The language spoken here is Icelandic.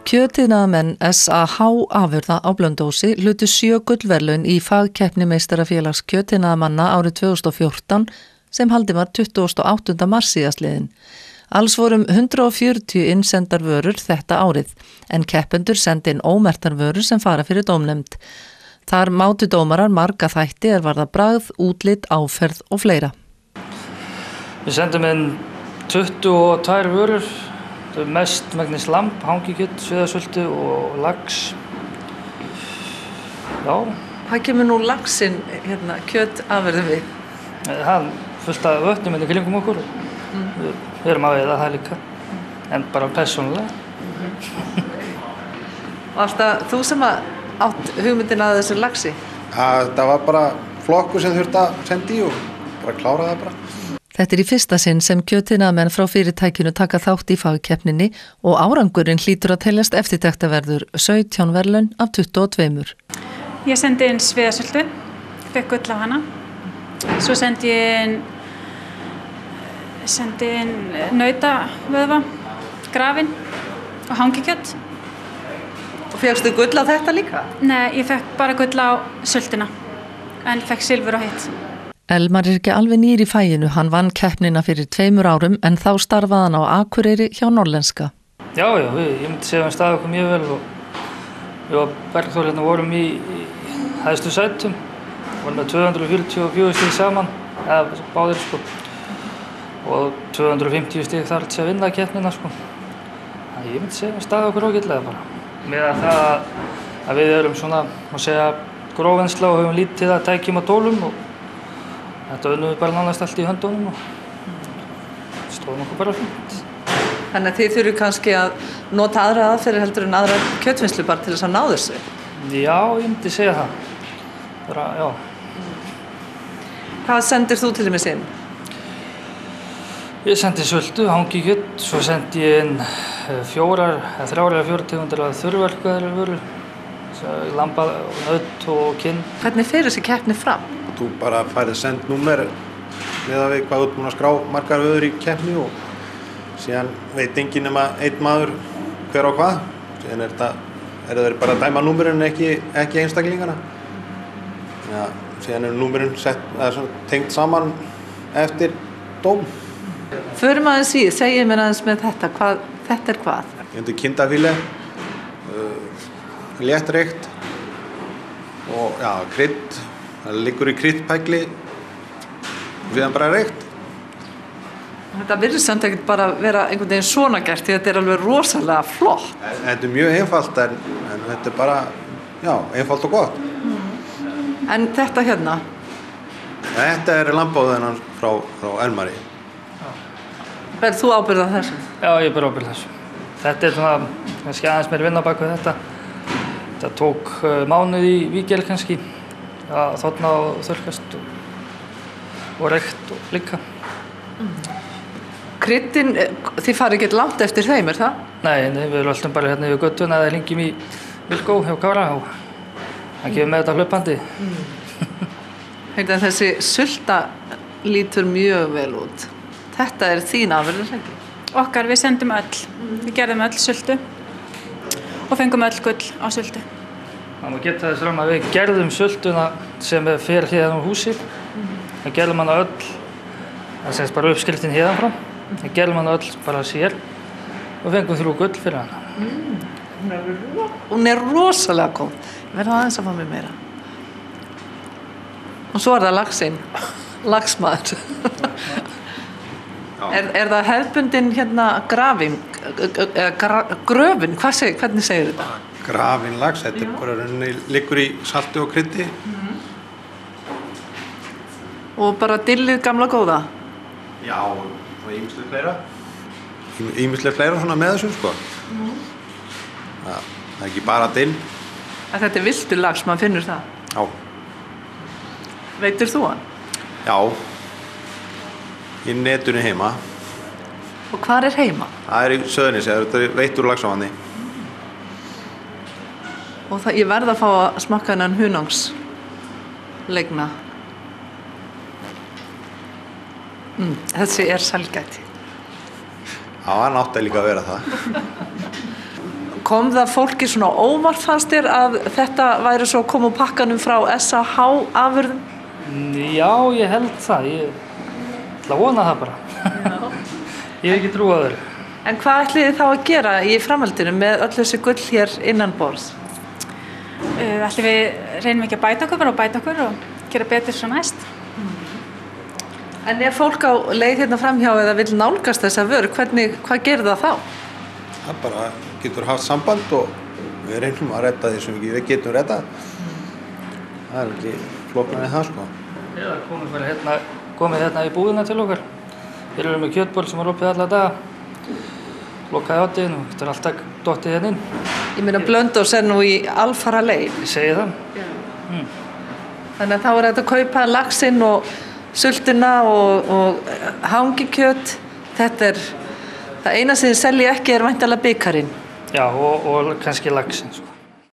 Kjötiðnaðarmenn SAH afurða á Blönduósi hlutu 7 gullverðlaun í fagkeppni meistarafélags kjötiðnaðarmanna árið 2014 sem haldin var 28. mars síðastliðinn. Alls vorum 140 innsendar vörur þetta árið, en keppendur sendi inn ómerktar vörur sem fara fyrir dómnefnd. Þar mátu dómarar marga þætti varða bragð, útlit, áferð og fleira. Við sendum inn 22 vörur. Mest megnis lamb, hangikjöt, sviðasöldu og lax. Já. Hvað kemur nú laxinn kjöt afurðum við? Það fullt af vötnum í kringum okkur. Við erum að veiða það líka, en bara persónulega. Og alltaf þú sem átt hugmyndina að þessu laxi? Það var bara flokkur sem þurfti að senda í og bara klára það bara. Þetta í fyrsta sinn sem kjötiðnaðarmenn frá fyrirtækinu taka þátt í fagkeppninni og árangurinn hlýtur að teljast eftirtektarverður 17 verðlaun af 22. Ég sendi inn sviðasöldu, fekk gull á hana. Svo sendi ég inn nautavöðva, grafinn og hangikjöt. Og fékkstu gull á þetta líka? Nei, ég fekk bara gull á söltuna, en fekk silfur og hitt. Elmar ekki alveg nýr í faginu, hann vann keppnina fyrir 2 árum en þá starfaði hann á Akureyri hjá Norlenska. Já, ég myndi segja að hann staði okkur mjög vel og við og Bergþór vorum í hæstu sætum, vorum með 244 stig saman, eða báðir sko, og 250 stig þar til að vinna keppnina sko. Ég myndi segja að hann staði okkur ágætlega bara. Með að það að við erum svona, má segja, grófensla og höfum lítið að tækjum og tólum og þetta unnum við bara nánast allt í höndunum og stóðum okkur bara fínt. Þannig að þið þurfum kannski að nota aðra aðferðir heldur en aðra kjötvinnslu bara til þess að ná þessu? Já, ég myndi segja það. Bara, já. Hvað sendir þú til dæmis inn? Ég sendi söldu, hangikjöt, svo sendi ég inn 3 eða 4 tegundir af þurrverkaðri vörur, lamba, naut og kinn. Hvernig fer þessi keppni fram? Þú bara færið send númer með við hvað þú ert búin að skrá margar vörur í keppni og síðan veit enginn nema einn maður hver á hvað. Síðan þeir bara að dæma númerinn ekki einstaklingana. Ja, síðan númerinn tengt saman eftir dóm. Förum aðeins í, segjum mér aðeins með þetta, þetta hvað? Þetta kindafíle, léttreikt og já, krydd. Það liggur í kryddpækli og síðan bara reikt. Þetta virðist samt ekkert bara vera einhvern veginn svona gert því þetta alveg rosalega flott. Þetta mjög einfalt en þetta bara, já, einfalt og gott. En þetta hérna? Þetta lambáðurinnan frá Elmari. Berð þú ábyrgð á þessu? Já, ég ber ábyrgð á þessu. Þetta svona, kannski aðeins meir vinna á bak við þetta. Þetta tók mánuð í Víkjel kannski. Að þarna og þurrkast og reykt og líka. Kryddin, þið farið ekki langt eftir þeim, það? Nei, við röltum bara hérna yfir göttuna eða hringjum í Vilgó hjá Kára og hann gefur með þetta hlaupandi. Þessi sulta lítur mjög vel út. Þetta þín afurð, ekki? Okkar, við sendum öll. Við gerðum öll sultu og fengum öll gull á sultu. Það má geta þess fram að við gerðum sultuna sem fer hérna úr húsi. Það gerðum hana öll, það semst bara uppskriftin hérna frá. Það gerðum hana öll bara sér og fengum 3 gull fyrir hana. Hún rosalega góð. Ég verð aðeins að fá mér meira. Og svo það laxinn, laxmaður. Það hefðbundin grafin, gröfin, hvernig segir þetta? Grafinn lax, þetta bara liggur í salti og kryddi. Og bara dillið gamla góða? Já, og ýmislegt fleira. Ýmislegt fleira svona með þessu, sko. Það ekki bara dill. Þetta villtur lax, maður finnur það? Já. Veitir þú hann? Já. Í netunni heima. Og hvar heima? Það í Söðunissi, þetta veittur laxavanni. Og ég verð að fá að smakka hennan hunangslegna. Þessi sælgæti. Já, hann átti líka að vera það. Kom það fólki svona óvart fannst þér að þetta væri svo kom úr pakkanum frá SAH afurðum? Já, ég held það. Ég ætla að vona það bara. Ég hef ekki trú á öðru. En hvað ætlið þið þá að gera í framhaldinu með öll þessi gull hér innan borðs? Ætlum við reynum ekki að bæta okkur og gera betur svo næst. En fólk á leið hérna framhjá eða vill nálgast þessa vöru, hvað gerir það þá? Það bara getur haft samband og við reynum að redda því sem við getum reddað. Það er ekki flóknar en það sko. Eða komið hérna í búðina til okkar. Við erum með kjötból sem er opið alla daga. Lokaði hátinn og þetta er alltaf dottið hérna inn. Ég meina Blönduós nú í alfara leið. Ég segi það. Þannig að þá er þetta að kaupa laxinn og sultuna og hangikjöt. Þetta er það eina sem þið selji ekki væntanlega bikarinn. Já, og kannski laxinn.